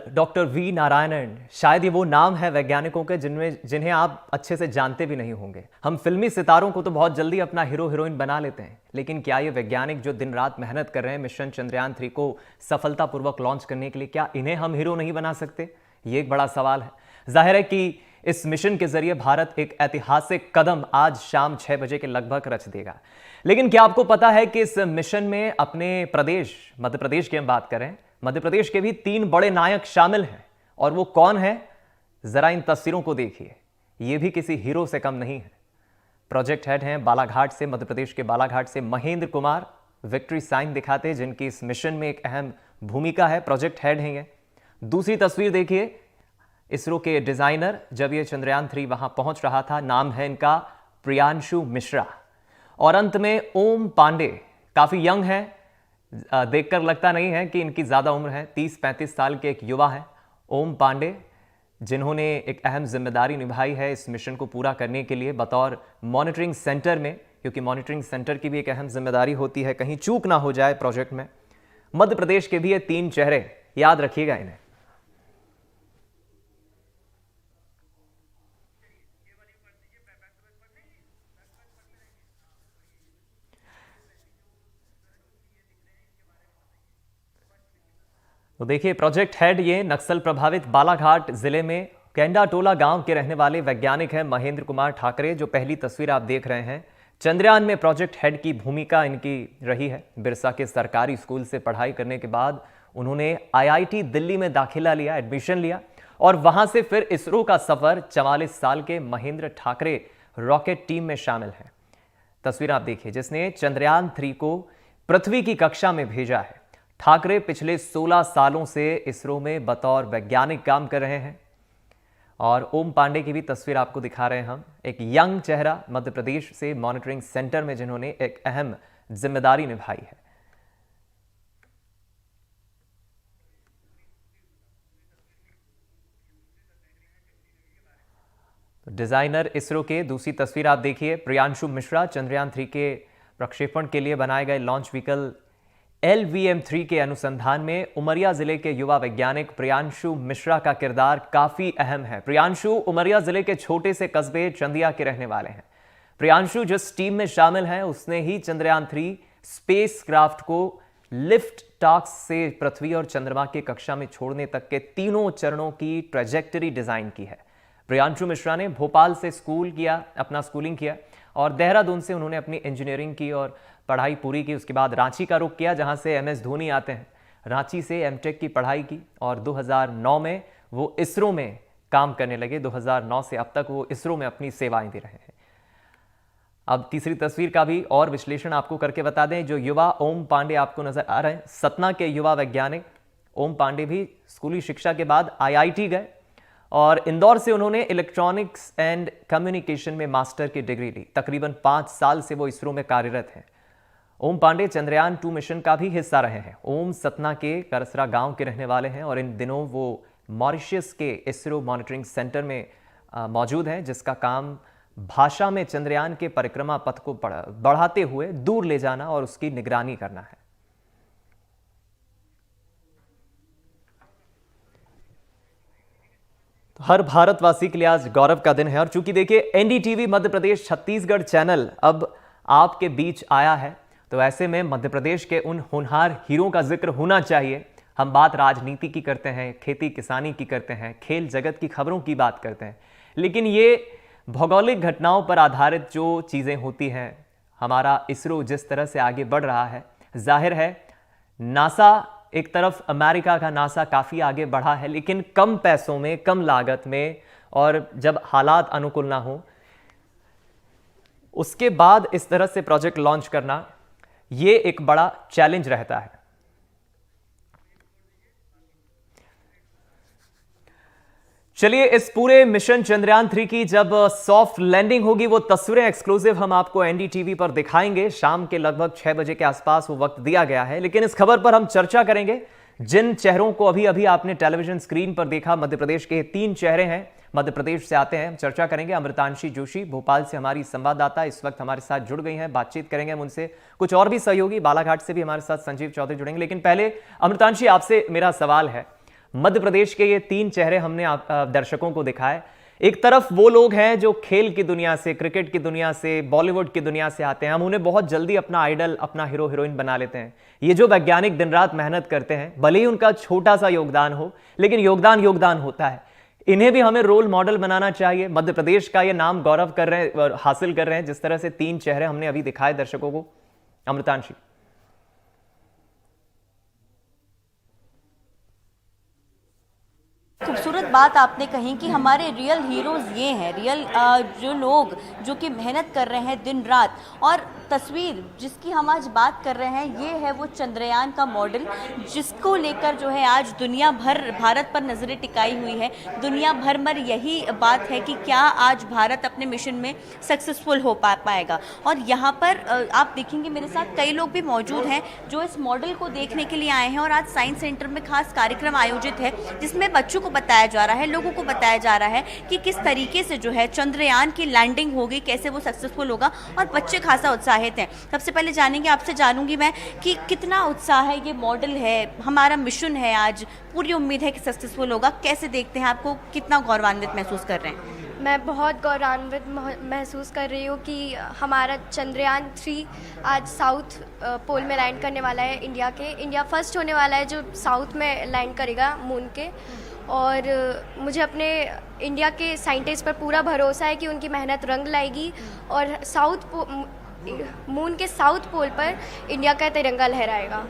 Doctor V Narayanan, शायद ये वो नाम है वैज्ञानिकों के जिन्हें आप अच्छे से जानते भी नहीं होंगे। हम फिल्मी सितारों को तो बहुत जल्दी अपना हीरो हीरोइन बना लेते हैं, लेकिन क्या ये वैज्ञानिक जो दिन रात मेहनत कर रहे हैं मिशन चंद्रयान 3 को सफलतापूर्वक लॉन्च करने के लिए, क्या इन्हें हम हीरो नहीं बना सकते? ये एक बड़ा सवाल है। जाहिर है कि इस मिशन के जरिए भारत एक ऐतिहासिक कदम आज शाम 6 बजे के लगभग रच देगा। लेकिन क्या आपको पता है कि इस मिशन में अपने प्रदेश मध्य प्रदेश की हम बात करें, मध्य प्रदेश के भी 3 बड़े नायक शामिल हैं। और वो कौन है, जरा इन तस्वीरों को देखिए। ये भी किसी हीरो से कम नहीं है। प्रोजेक्ट हेड हैं बालाघाट से, मध्य प्रदेश के बालाघाट से महेंद्र कुमार, विक्ट्री साइन दिखाते जिनकी इस मिशन में एक अहम भूमिका है। प्रोजेक्ट हेड हैं ये। दूसरी तस्वीर देखिए, इसरो के डिजाइनर, जब ये चंद्रयान 3 वहां पहुंच रहा था, नाम है इनका प्रियांशु मिश्रा। और अंत में ओम पांडे, काफी यंग है, देखकर लगता नहीं है कि इनकी ज्यादा उम्र है, 30-35 साल के एक युवा है ओम पांडे, जिन्होंने एक अहम जिम्मेदारी निभाई है इस मिशन को पूरा करने के लिए बतौर मॉनिटरिंग सेंटर में, क्योंकि मॉनिटरिंग सेंटर की भी एक अहम जिम्मेदारी होती है, कहीं चूक ना हो जाए प्रोजेक्ट में। मध्य प्रदेश के भी ये 3 चेहरे, याद रखिएगा इन्हें। तो देखिए, प्रोजेक्ट हेड ये नक्सल प्रभावित बालाघाट जिले में केंडाटोला गांव के रहने वाले वैज्ञानिक हैं महेंद्र कुमार ठाकरे, जो पहली तस्वीर आप देख रहे हैं। चंद्रयान में प्रोजेक्ट हेड की भूमिका इनकी रही है। बिरसा के सरकारी स्कूल से पढ़ाई करने के बाद उन्होंने आईआईटी दिल्ली में दाखिला लिया, एडमिशन लिया, और वहां से फिर इसरो का सफर 44 साल के महेंद्र ठाकरे रॉकेट टीम में शामिल है। तस्वीर आप देखिए, जिसने चंद्रयान 3 को पृथ्वी की कक्षा में भेजा है। ठाकरे पिछले 16 सालों से इसरो में बतौर वैज्ञानिक काम कर रहे हैं। और ओम पांडे की भी तस्वीर आपको दिखा रहे हैं हम, एक यंग चेहरा मध्य प्रदेश से मॉनिटरिंग सेंटर में जिन्होंने एक अहम जिम्मेदारी निभाई है। तो डिजाइनर इसरो के दूसरी तस्वीर आप देखिए, प्रियांशु मिश्रा, चंद्रयान 3 के प्रक्षेपण के लिए बनाए गए लॉन्च व्हीकल LVM-3 के अनुसंधान में उमरिया जिले के युवा वैज्ञानिक प्रियांशु मिश्रा का किरदार काफी अहम है। प्रियांशु उमरिया जिले के छोटे से कस्बे चंदिया के रहने वाले हैं। प्रियांशु जिस टीम में शामिल हैं, उसने ही चंद्रयान 3 स्पेस क्राफ्ट को लिफ्ट टॉक्स से पृथ्वी और चंद्रमा की कक्षा में छोड़ने तक के तीनों चरणों की ट्रेजेक्टरी डिजाइन की है। प्रियांशु मिश्रा ने भोपाल से अपना स्कूलिंग किया, और देहरादून से उन्होंने अपनी इंजीनियरिंग की और पढ़ाई पूरी की। उसके बाद रांची का रुख किया, जहां से MS धोनी आते हैं। रांची से MTech की पढ़ाई की, और 2009 में वो इसरो में काम करने लगे। 2009 से अब तक वो इसरो में अपनी सेवाएं दे रहे हैं। अब तीसरी तस्वीर का भी और विश्लेषण आपको करके बता दें। जो युवा ओम पांडे आपको नजर आ रहे हैं, सतना के युवा वैज्ञानिक ओम पांडे भी स्कूली शिक्षा के बाद IIT गए, और इंदौर से उन्होंने इलेक्ट्रॉनिक्स एंड कम्युनिकेशन में मास्टर की डिग्री ली। तकरीबन 5 साल से वो इसरो में कार्यरत हैं। ओम पांडे चंद्रयान 2 मिशन का भी हिस्सा रहे हैं। ओम सतना के करसरा गांव के रहने वाले हैं, और इन दिनों वो मॉरिशस के इसरो मॉनिटरिंग सेंटर में मौजूद हैं, जिसका काम भाषा में चंद्रयान के परिक्रमा पथ को बढ़ाते हुए दूर ले जाना और उसकी निगरानी करना है। हर भारतवासी के लिए आज गौरव का दिन है। और चूंकि देखिए, NDTV मध्य प्रदेश छत्तीसगढ़ चैनल अब आपके बीच आया है, तो ऐसे में मध्य प्रदेश के उन होनहार हीरों का जिक्र होना चाहिए। हम बात राजनीति की करते हैं, खेती किसानी की करते हैं, खेल जगत की खबरों की बात करते हैं, लेकिन ये भौगोलिक घटनाओं पर आधारित जो चीजें होती हैं, हमारा इसरो जिस तरह से आगे बढ़ रहा है, जाहिर है नासा, एक तरफ अमेरिका का नासा काफी आगे बढ़ा है, लेकिन कम पैसों में, कम लागत में, और जब हालात अनुकूल ना हो, उसके बाद इस तरह से प्रोजेक्ट लॉन्च करना, ये एक बड़ा चैलेंज रहता है। चलिए, इस पूरे मिशन चंद्रयान 3 की जब सॉफ्ट लैंडिंग होगी, वो तस्वीरें एक्सक्लूसिव हम आपको NDTV पर दिखाएंगे। शाम के लगभग 6 बजे के आसपास वो वक्त दिया गया है। लेकिन इस खबर पर हम चर्चा करेंगे जिन चेहरों को अभी अभी आपने टेलीविजन स्क्रीन पर देखा। मध्य प्रदेश के 3 चेहरे हैं, मध्य प्रदेश से आते हैं। हम चर्चा करेंगे। अमृतांशी जोशी भोपाल से हमारी संवाददाता इस वक्त हमारे साथ जुड़ गई हैं, बातचीत करेंगे हम उनसे। कुछ और भी सहयोगी बालाघाट से भी हमारे साथ संजीव चौधरी जुड़ेंगे। लेकिन पहले अमृतांशी, आपसे मेरा सवाल है, मध्य प्रदेश के ये 3 चेहरे हमने दर्शकों को दिखाए। एक तरफ वो लोग हैं जो खेल की दुनिया से, क्रिकेट की दुनिया से, बॉलीवुड की दुनिया से आते हैं, हम उन्हें बहुत जल्दी अपना आइडल, अपना हीरो हीरोइन बना लेते हैं। ये जो वैज्ञानिक दिन रात मेहनत करते हैं, भले ही उनका छोटा सा योगदान हो, लेकिन योगदान होता है। इन्हें भी हमें रोल मॉडल बनाना चाहिए। मध्य प्रदेश का ये नाम गौरव कर रहे हैं, हासिल कर रहे हैं, जिस तरह से 3 चेहरे हमने अभी दिखाए दर्शकों को। अमृतांशी, खूबसूरत बात आपने कही कि हमारे रियल हीरोज़ ये हैं, रियल जो लोग जो कि मेहनत कर रहे हैं दिन रात। और तस्वीर जिसकी हम आज बात कर रहे हैं ये है वो चंद्रयान का मॉडल, जिसको लेकर जो है आज दुनिया भर भारत पर नज़रें टिकाई हुई है। दुनिया भर में यही बात है कि क्या आज भारत अपने मिशन में सक्सेसफुल हो पाएगा। और यहाँ पर आप देखेंगे मेरे साथ कई लोग भी मौजूद हैं जो इस मॉडल को देखने के लिए आए हैं। और आज साइंस सेंटर में खास कार्यक्रम आयोजित है जिसमें बच्चों को बताया जा रहा है, लोगों को बताया जा रहा है कि किस तरीके से जो है चंद्रयान की लैंडिंग होगी, कैसे वो सक्सेसफुल होगा। और बच्चे खासा उत्साहित हैं। सबसे पहले जानेंगे, आपसे जानूंगी मैं कि कितना उत्साह है, ये मॉडल है, हमारा मिशन है, आज पूरी उम्मीद है कि सक्सेसफुल होगा। कैसे देखते हैं, आपको कितना गौरवान्वित महसूस कर रहे हैं? मैं बहुत गौरवान्वित महसूस कर रही हूँ कि हमारा चंद्रयान 3 आज साउथ पोल में लैंड करने वाला है। इंडिया फर्स्ट होने वाला है जो साउथ में लैंड करेगा मून के। और मुझे अपने इंडिया के साइंटिस्ट पर पूरा भरोसा है कि उनकी मेहनत रंग लाएगी और मून के साउथ पोल पर इंडिया का तिरंगा लहराएगा।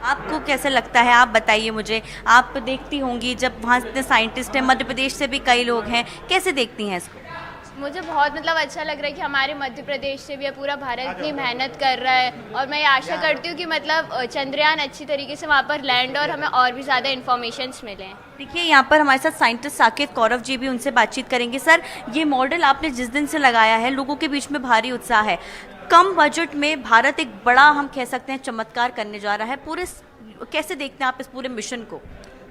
आपको कैसे लगता है, आप बताइए मुझे। आप देखती होंगी जब वहाँ इतने साइंटिस्ट हैं, मध्य प्रदेश से भी कई लोग हैं, कैसे देखती हैं इसको? मुझे बहुत अच्छा लग रहा है कि हमारे मध्य प्रदेश से भी पूरा भारत इतनी मेहनत कर रहा है। और मैं ये आशा करती हूँ कि चंद्रयान अच्छी तरीके से वहाँ पर लैंड और हमें और भी ज़्यादा इन्फॉर्मेशंस मिलें। देखिए यहाँ पर हमारे साथ साइंटिस्ट साकेत कौरव जी भी, उनसे बातचीत करेंगे। सर, ये मॉडल आपने जिस दिन से लगाया है, लोगों के बीच में भारी उत्साह है। कम बजट में भारत एक बड़ा, हम कह सकते हैं, चमत्कार करने जा रहा है। कैसे देखते हैं आप इस पूरे मिशन को?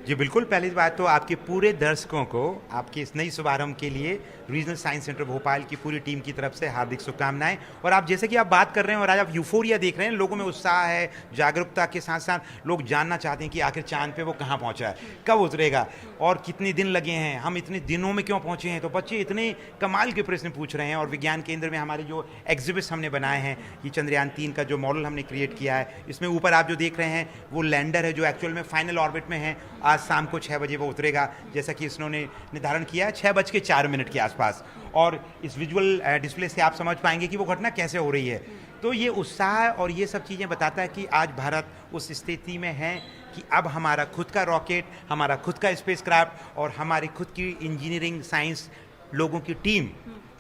जी बिल्कुल, पहली बात तो आपके पूरे दर्शकों को आपके इस नई शुभारंभ के लिए रीजनल साइंस सेंटर भोपाल की पूरी टीम की तरफ से हार्दिक शुभकामनाएं। और आप जैसे कि आप बात कर रहे हैं और आज आप यूफोरिया देख रहे हैं, लोगों में उत्साह है, जागरूकता के साथ साथ लोग जानना चाहते हैं कि आखिर चांद पे वो कहाँ पहुँचा है, कब उतरेगा और कितने दिन लगे हैं, हम इतने दिनों में क्यों पहुँचे हैं। तो बच्चे इतने कमाल के प्रश्न पूछ रहे हैं। और विज्ञान केंद्र में हमारे जो एग्जिबिट्स हमने बनाए हैं, ये चंद्रयान 3 का जो मॉडल हमने क्रिएट किया है, इसमें ऊपर आप जो देख रहे हैं वो लैंडर है जो एक्चुअल में फाइनल ऑर्बिट में है। आज शाम को 6 बजे वो उतरेगा, जैसा कि इसने निर्धारण किया है 6:04 के आसपास। और इस विजुअल डिस्प्ले से आप समझ पाएंगे कि वो घटना कैसे हो रही है। तो ये उत्साह और ये सब चीज़ें बताता है कि आज भारत उस स्थिति में है कि अब हमारा खुद का रॉकेट, हमारा खुद का स्पेसक्राफ्ट और हमारी खुद की इंजीनियरिंग साइंस लोगों की टीम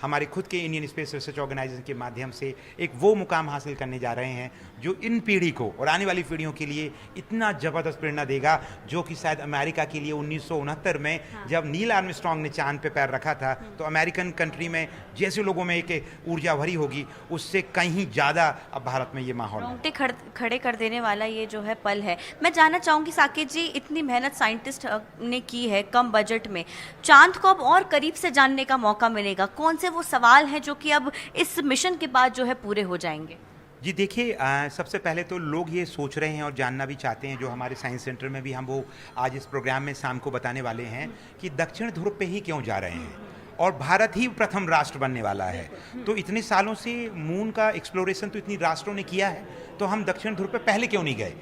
हमारे खुद के इंडियन स्पेस रिसर्च ऑर्गेनाइजेशन के माध्यम से एक वो मुकाम हासिल करने जा रहे हैं जो इन पीढ़ी को और आने वाली पीढ़ियों के लिए इतना ज़बरदस्त प्रेरणा देगा, जो कि शायद अमेरिका के लिए 1969 में जब नील आर्मस्ट्रांग ने चांद पे पैर रखा था, तो अमेरिकन कंट्री में जैसे लोगों में एक ऊर्जा भरी होगी, उससे कहीं ज़्यादा अब भारत में ये माहौल रोंगटे खड़े कर देने वाला ये जो है पल है। मैं जानना चाहूँगी साकेत जी, इतनी मेहनत साइंटिस्ट ने की है कम बजट में, चांद को अब और करीब से जानने का मौका मिलेगा। कौन से वो सवाल हैं जो कि अब इस मिशन के बाद जो है पूरे हो जाएंगे? जी देखिए, सबसे पहले तो लोग ये सोच रहे हैं और जानना भी चाहते हैं, जो हमारे साइंस सेंटर में भी हम वो आज इस प्रोग्राम में शाम को बताने वाले हैं कि दक्षिण ध्रुव पे ही क्यों जा रहे हैं और भारत ही प्रथम राष्ट्र बनने वाला है। तो इतने सालों से मून का एक्सप्लोरेशन तो इतनी राष्ट्रों ने किया है, तो हम दक्षिण ध्रुव पे पहले क्यों नहीं गए?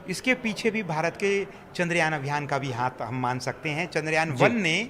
इसके पीछे भी भारत के चंद्रयान अभियान का भी हाथ हम मान सकते हैं। चंद्रयान 1 ने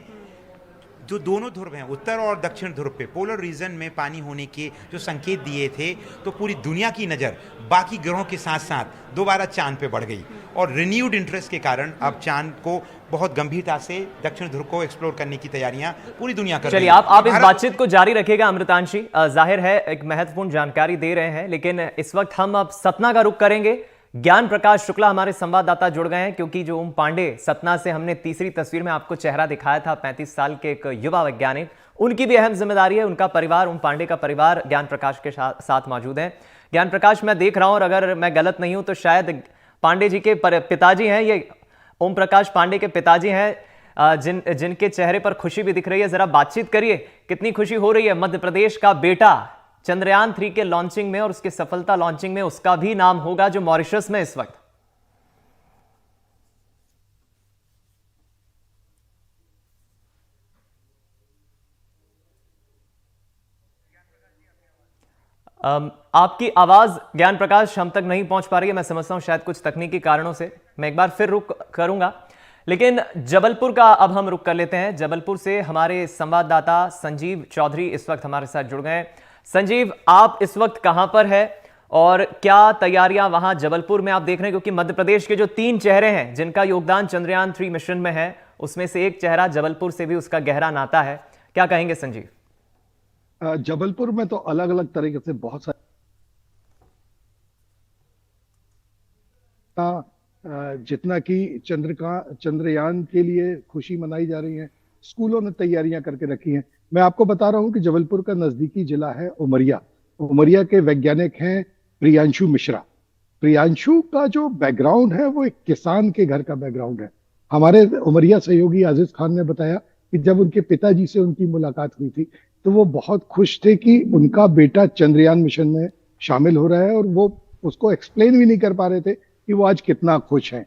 जो दोनों ध्रुव हैं, उत्तर और दक्षिण ध्रुव पे पोलर रीजन में पानी होने के जो संकेत दिए थे, तो पूरी दुनिया की नज़र बाकी ग्रहों के साथ साथ दोबारा चांद पे बढ़ गई। और रिन्यूड इंटरेस्ट के कारण अब चांद को बहुत गंभीरता से दक्षिण ध्रुव को एक्सप्लोर करने की तैयारियां पूरी दुनिया कर रही है। चलिए, आप इस बातचीत को जारी रखिएगा अमृतांशी। जाहिर है एक महत्वपूर्ण जानकारी दे रहे हैं, लेकिन इस वक्त हम अब सतना का रुख करेंगे। ज्ञान प्रकाश शुक्ला हमारे संवाददाता जुड़ गए हैं, क्योंकि जो ओम पांडे सतना से हमने तीसरी तस्वीर में आपको चेहरा दिखाया था, 35 साल के एक युवा वैज्ञानिक, उनकी भी अहम जिम्मेदारी है। उनका परिवार, ओम पांडे का परिवार ज्ञान प्रकाश के साथ मौजूद है। ज्ञान प्रकाश, मैं देख रहा हूं और अगर मैं गलत नहीं हूं तो शायद पांडे जी के पिताजी हैं, ये ओम प्रकाश पांडे के पिताजी हैं, जिनके चेहरे पर खुशी भी दिख रही है। जरा बातचीत करिए, कितनी खुशी हो रही है? मध्य प्रदेश का बेटा चंद्रयान 3 के लॉन्चिंग में और उसके सफलता लॉन्चिंग में उसका भी नाम होगा, जो मॉरिशस में इस वक्त। आपकी आवाज ज्ञान प्रकाश हम तक नहीं पहुंच पा रही है, मैं समझता हूं शायद कुछ तकनीकी कारणों से। मैं एक बार फिर रुक करूंगा, लेकिन जबलपुर का अब हम रुक कर लेते हैं। जबलपुर से हमारे संवाददाता संजीव चौधरी इस वक्त हमारे साथ जुड़ गए हैं। संजीव, आप इस वक्त कहां पर है और क्या तैयारियां वहां जबलपुर में आप देख रहे हैं? क्योंकि मध्य प्रदेश के जो 3 चेहरे हैं जिनका योगदान चंद्रयान 3 मिशन में है, उसमें से एक चेहरा जबलपुर से भी उसका गहरा नाता है। क्या कहेंगे संजीव? जबलपुर में तो अलग अलग तरीके से बहुत सारे जितना कि चंद्रयान के लिए खुशी मनाई जा रही है, स्कूलों ने तैयारियां करके रखी हैं। मैं आपको बता रहा हूं कि जबलपुर का नजदीकी जिला है उमरिया। उमरिया के वैज्ञानिक हैं प्रियांशु मिश्रा। प्रियांशु का जो बैकग्राउंड है वो एक किसान के घर का बैकग्राउंड है। हमारे उमरिया सहयोगी आजिज खान ने बताया कि जब उनके पिताजी से उनकी मुलाकात हुई थी तो वो बहुत खुश थे कि उनका बेटा चंद्रयान मिशन में शामिल हो रहा है, और वो उसको एक्सप्लेन भी नहीं कर पा रहे थे कि वो आज कितना खुश हैं।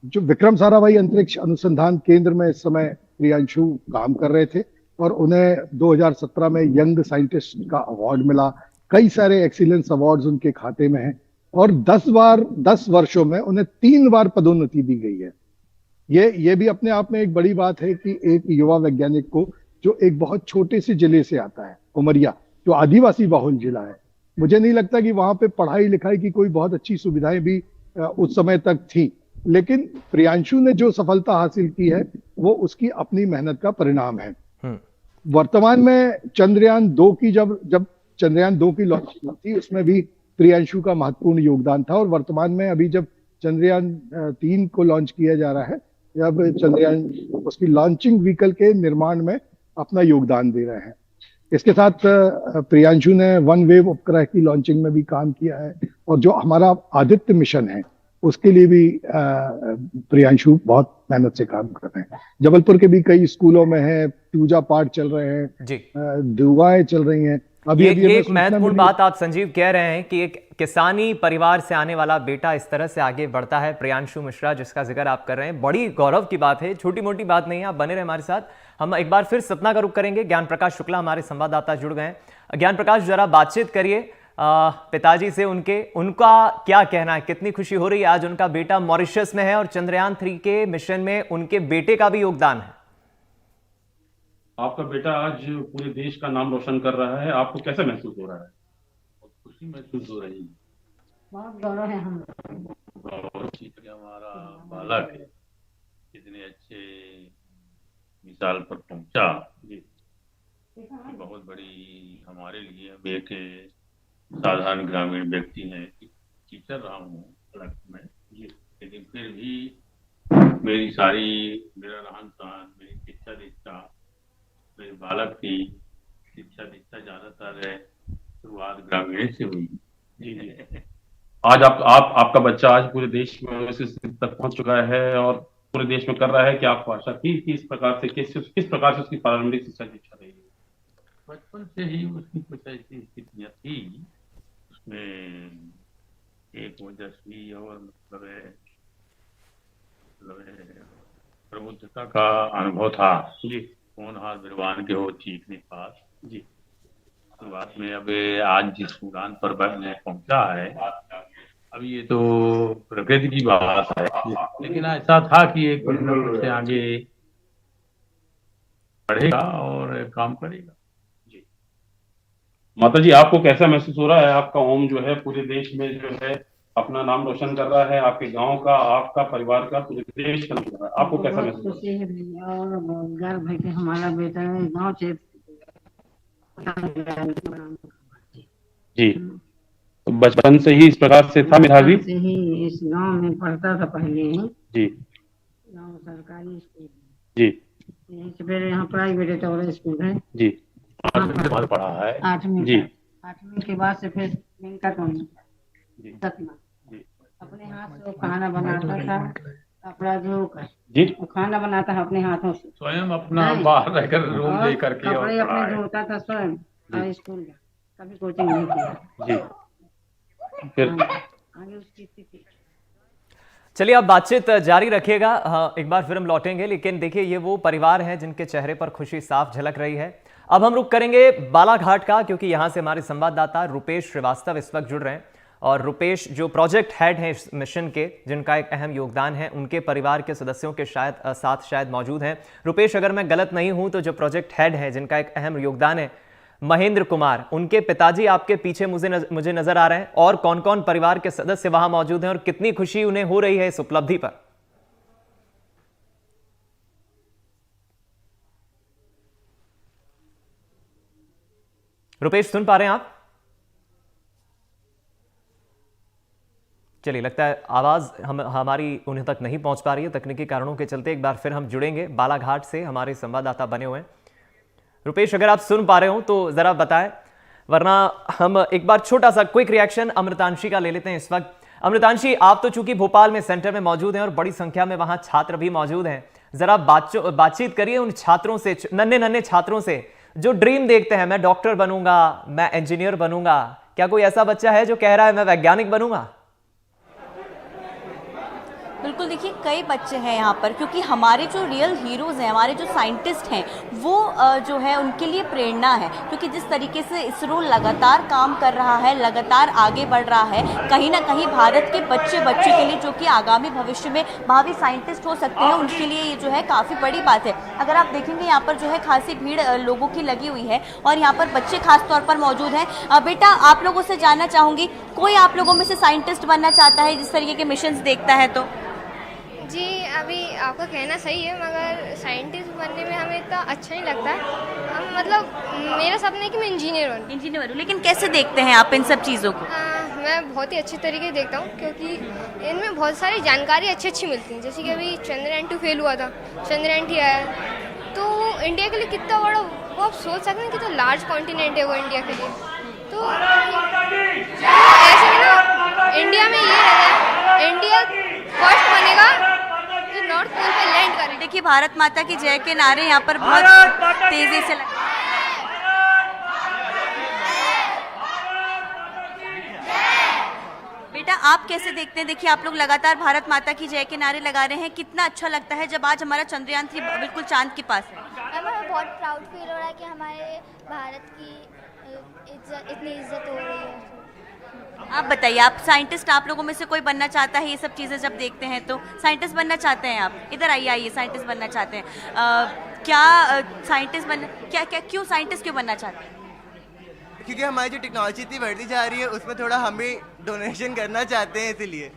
जो विक्रम साराभाई अंतरिक्ष अनुसंधान केंद्र में इस समय प्रियांशु काम कर रहे थे और उन्हें 2017 में यंग साइंटिस्ट का अवार्ड मिला। कई सारे एक्सीलेंस अवार्ड्स उनके खाते में हैं और 10 वर्षों में उन्हें 3 बार पदोन्नति दी गई है। ये भी अपने आप में एक बड़ी बात है कि एक युवा वैज्ञानिक को, जो एक बहुत छोटे से जिले से आता है, उमरिया जो आदिवासी बहुल जिला है, मुझे नहीं लगता कि वहां पे पढ़ाई लिखाई की कोई बहुत अच्छी सुविधाएं भी उस समय तक थी, लेकिन प्रियांशु ने जो सफलता हासिल की है वो उसकी अपनी मेहनत का परिणाम है। वर्तमान में चंद्रयान 2 की जब चंद्रयान 2 की लॉन्चिंग थी उसमें भी प्रियांशु का महत्वपूर्ण योगदान था, और वर्तमान में अभी जब चंद्रयान 3 को लॉन्च किया जा रहा है, जब चंद्रयान उसकी लॉन्चिंग व्हीकल के निर्माण में अपना योगदान दे रहे हैं। इसके साथ प्रियांशु ने वन वेव उपग्रह की लॉन्चिंग में भी काम किया है, और जो हमारा आदित्य मिशन है उसके लिए भी प्रियांशु बहुत मेहनत से काम कर रहे हैं। जबलपुर के भी कई स्कूलों में है, पूजा पाठ चल रहे हैं, दुआएं चल रही हैं। अभी एक महत्वपूर्ण बात आप संजीव कह रहे हैं कि एक किसानी परिवार से आने वाला बेटा इस तरह से आगे बढ़ता है, प्रियांशु मिश्रा जिसका जिक्र आप कर रहे हैं, बड़ी गौरव की बात है, छोटी मोटी बात नहीं है। आप बने रहे हमारे साथ। हम एक बार फिर सतना का रुख करेंगे। ज्ञान प्रकाश शुक्ला हमारे संवाददाता जुड़ गए हैं। ज्ञान प्रकाश, जरा बातचीत करिए पिताजी से, उनका क्या कहना है, कितनी खुशी हो रही है? आज उनका बेटा मॉरिशस में है और चंद्रयान 3 के मिशन में उनके बेटे का भी योगदान है। आपका बेटा आज पूरे देश का नाम रोशन कर रहा है, आपको कैसा महसूस हो रहा है? बहुत खुशी महसूस हो रही है, बहुत गौरव है हम हमारा बालक है इतने अच्छे मिसाल पर पहुंचा। बहुत बड़ी हमारे लिए, हम एक साधारण ग्रामीण व्यक्ति हैं, टीचर रहा हूँ में, लेकिन फिर भी मेरा रहन सहन, मेरी शिक्षा दीक्षा, मेरे बालक की शिक्षा दीक्षा ज्यादातर शुरुआत ग्रामीण से हुई। जी। आज आपका बच्चा आज पूरे देश में उस स्थिति तक पहुंच चुका है और पूरे देश में कर रहा है कि आपको आशा थी कि किस प्रकार से उसकी प्रारंभिक शिक्षा दीक्षा रही? बचपन से ही उसकी कुछ ऐसी स्थितियां थी, उसमें एक ओजस्वी और मतलब प्रबुद्धता का अनुभव था जी। कौन हाथ विरवान के हो चीख नहीं पास जी। शुरुआत में अब आज जिस उड़ान पर पहुंचा है, अब ये तो प्रकृति की बात है, लेकिन ऐसा था कि एक से आगे बढ़ेगा और काम करेगा जी। माता जी, आपको कैसा महसूस हो रहा है? आपका ओम जो है पूरे देश में जो है अपना नाम रोशन कर रहा है, आपके गांव का, आपका परिवार का, पूरे देश का नाम कर रहा है, आपको कैसा महसूस हो रहा है? और गर्व है कि हमारा बेटा गाँव से जी। तो बचपन से ही इस प्रकार से था मेधावी? से ही इस गांव में पढ़ता था पहले ही जी। गांव सरकारी स्कूल जी। यहीं से फिर यहाँ प्राइवेट टोल स्कूल है जी। 8वीं पढ़ा है 8वीं जी। 8वीं के बाद से फिर इनका कौन सतना अपने हाथ से वो खाना बनाता था, कपड़ा धोकर जी। वो खाना बनाता है अपने हाथों से, स्वयं अपना बाहर रहकर रूम लेकर के कपड़े अपने धोता था स्वयं, और स्कूल का कभी कोचिंग नहीं किया जी। फिर आगे उसकी स्थिति। चलिए आप बातचीत जारी रखिएगा। हाँ, एक बार फिर हम लौटेंगे, लेकिन देखिए ये वो परिवार है जिनके चेहरे पर खुशी साफ झलक रही है। अब हम रुख करेंगे बालाघाट का, क्योंकि यहां से हमारे संवाददाता रुपेश श्रीवास्तव इस वक्त जुड़ रहे हैं। और रुपेश जो प्रोजेक्ट हेड हैं इस मिशन के, जिनका एक अहम योगदान है, उनके परिवार के सदस्यों के साथ शायद मौजूद हैं। रुपेश, अगर मैं गलत नहीं हूं तो जो प्रोजेक्ट हेड है, जिनका एक अहम योगदान है, महेंद्र कुमार, उनके पिताजी आपके पीछे मुझे नजर आ रहे हैं। और कौन कौन परिवार के सदस्य वहां मौजूद हैं और कितनी खुशी उन्हें हो रही है इस उपलब्धि पर? रुपेश, सुन पा रहे हैं आप? चलिए, लगता है आवाज हमारी उन्हें तक नहीं पहुंच पा रही है तकनीकी कारणों के चलते। एक बार फिर हम जुड़ेंगे बालाघाट से, हमारे संवाददाता बने हुए हैं। रुपेश, अगर आप सुन पा रहे हो तो जरा बताएं, वरना हम एक बार छोटा सा क्विक रिएक्शन अमृतांशी का ले लेते हैं इस वक्त। अमृतांशी, आप तो चूंकि भोपाल में सेंटर में मौजूद हैं और बड़ी संख्या में वहां छात्र भी मौजूद हैं, जरा बातचीत करिए उन छात्रों से, नन्हे छात्रों से जो ड्रीम देखते हैं, मैं डॉक्टर बनूंगा, मैं इंजीनियर बनूंगा। क्या कोई ऐसा बच्चा है जो कह रहा है मैं वैज्ञानिक बनूंगा? बिल्कुल, देखिए कई बच्चे हैं यहाँ पर, क्योंकि हमारे जो रियल हीरोज़ हैं, हमारे जो साइंटिस्ट हैं, वो जो है उनके लिए प्रेरणा है। क्योंकि जिस तरीके से इसरो लगातार काम कर रहा है, लगातार आगे बढ़ रहा है, कहीं ना कहीं भारत के बच्चे के लिए, जो कि आगामी भविष्य में भावी साइंटिस्ट हो सकते हैं, उनके लिए ये जो है काफ़ी बड़ी बात है। अगर आप देखेंगे यहाँ पर जो है खासी भीड़ लोगों की लगी हुई है और यहाँ पर बच्चे खास तौर पर मौजूद हैं। बेटा, आप लोगों से जानना चाहूँगी, कोई आप लोगों में से साइंटिस्ट बनना चाहता है जिस तरीके के मिशंस देखता है तो? जी, अभी आपका कहना सही है, मगर साइंटिस्ट बनने में हमें इतना अच्छा नहीं लगता है। हम मतलब मेरा सपना है कि मैं इंजीनियर बनूँ। लेकिन कैसे देखते हैं आप इन सब चीज़ों को? मैं बहुत ही अच्छे तरीके से देखता हूँ, क्योंकि इनमें बहुत सारी जानकारी अच्छी मिलती है। जैसे कि अभी चंद्रयान 2 फेल हुआ था, चंद्रयान 3 आया, तो इंडिया के लिए कितना बड़ा, वो आप सोच सकते हैं कितना लार्ज कॉन्टिनेंट है वो इंडिया के लिए। तो ऐसे ना इंडिया में ये रहता है, इंडिया फर्स्ट बनेगा जो नॉर्थ पोल पे लैंड करे। देखिए, भारत माता की जय के नारे यहाँ पर बहुत तेजी से लगे। बेटा, आप कैसे देखते हैं? देखिए, आप लोग लगातार भारत माता की जय के नारे लगा रहे हैं, कितना अच्छा लगता है जब आज हमारा चंद्रयान 3 बिल्कुल चांद के पास है। हमें बहुत प्राउड फील हो रहा है कि हमारे भारत की इतनी इज्जत हो रही है। आप बताइए, आप साइंटिस्ट, आप लोगों में से कोई बनना चाहता है? ये सब चीज़ें जब देखते हैं तो साइंटिस्ट बनना चाहते हैं आप? इधर आइए, साइंटिस्ट बनना चाहते हैं। क्या साइंटिस्ट बनना, क्यों साइंटिस्ट क्यों बनना चाहते हैं? क्योंकि हमारी जो टेक्नोलॉजी इतनी बढ़ती जा रही है, उसमें थोड़ा हम भी डोनेशन करना चाहते हैं, इसीलिए।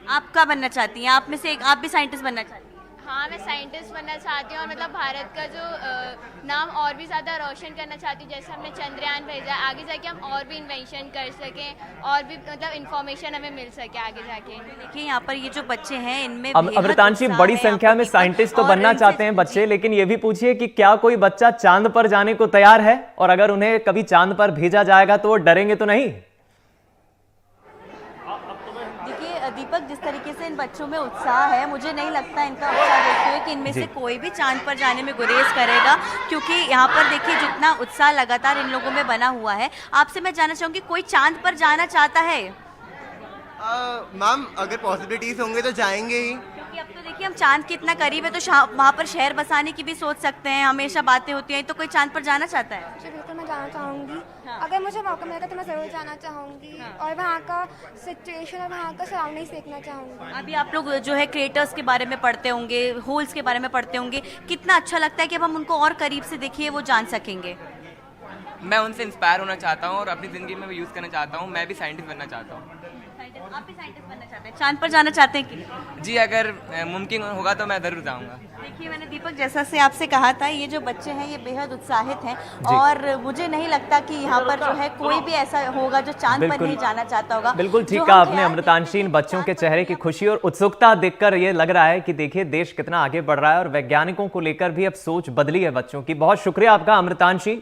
आप क्या बनना चाहती हैं? आप में से एक, आप भी साइंटिस्ट बनना चाहती हैं? हाँ, मैं साइंटिस्ट बनना चाहती हूँ और मतलब भारत का जो नाम और भी ज़्यादा रोशन करना चाहती हूँ। जैसे हमने चंद्रयान भेजा, आगे जाके हम और भी इन्वेंशन कर सकें और भी मतलब इन्फॉर्मेशन हमें मिल सके आगे जाके। देखिए, यहाँ पर ये जो बच्चे हैं, इनमें अमृतांशी, बड़ी संख्या में साइंटिस्ट तो बनना चाहते हैं बच्चे, लेकिन ये भी पूछिए कि क्या कोई बच्चा चांद पर जाने को तैयार है? और अगर उन्हें कभी चांद पर भेजा जाएगा तो वो डरेंगे तो नहीं? दीपक, जिस तरीके से इन बच्चों में उत्साह है, मुझे नहीं लगता इनका उत्साह देखते हुए कि इनमें से कोई भी चांद पर जाने में गुरेज करेगा। क्योंकि यहाँ पर देखिए जितना उत्साह लगातार इन लोगों में बना हुआ है। आपसे मैं जानना चाहूँगी, कोई चांद पर जाना चाहता है? मैम, अगर पॉसिबिलिटीज होंगे तो जाएंगे ही। क्योंकि अब तो देखिए हम चांद के इतना करीब है, तो वहाँ पर शहर बसाने की भी सोच सकते हैं, हमेशा बातें होती हैं। तो कोई चांद पर जाना चाहता है? जी बिल्कुल, मैं जाना चाहूँगी। अगर मुझे मौका मिलेगा तो मैं ज़रूर जाना चाहूँगी। और वहाँ का सिचुएशन और वहाँ का सराउंडिंग्स देखना चाहूँगी। अभी आप लोग जो है क्रिएटर्स के बारे में पढ़ते होंगे, होल्स के बारे में पढ़ते होंगे, कितना अच्छा लगता है कि अब हम उनको और करीब से देखिए, वो जान सकेंगे। मैं उनसे इंस्पायर होना चाहता हूँ और अपनी ज़िंदगी में यूज़ करना चाहता हूँ। मैं भी साइंटिस्ट बनना चाहता हूँ। आप भी साइंटिस्ट बनना चाहते हैं? चांद पर जाना चाहते हैं कि? जी, अगर मुमकिन होगा तो मैं ज़रूर जाऊँगा। देखिए, मैंने दीपक जैसा से आपसे कहा था, ये जो बच्चे हैं ये बेहद उत्साहित हैं और मुझे नहीं लगता कि यहाँ पर जो है कोई भी ऐसा होगा जो चांद पर नहीं जाना चाहता होगा। बिल्कुल ठीक कहा आपने अमृतांशी। इन बच्चों के चेहरे की खुशी और उत्सुकता देखकर ये लग रहा है कि देखिए देश कितना आगे बढ़ रहा है और वैज्ञानिकों को लेकर भी अब सोच बदली है बच्चों की। बहुत शुक्रिया आपका अमृतांशी।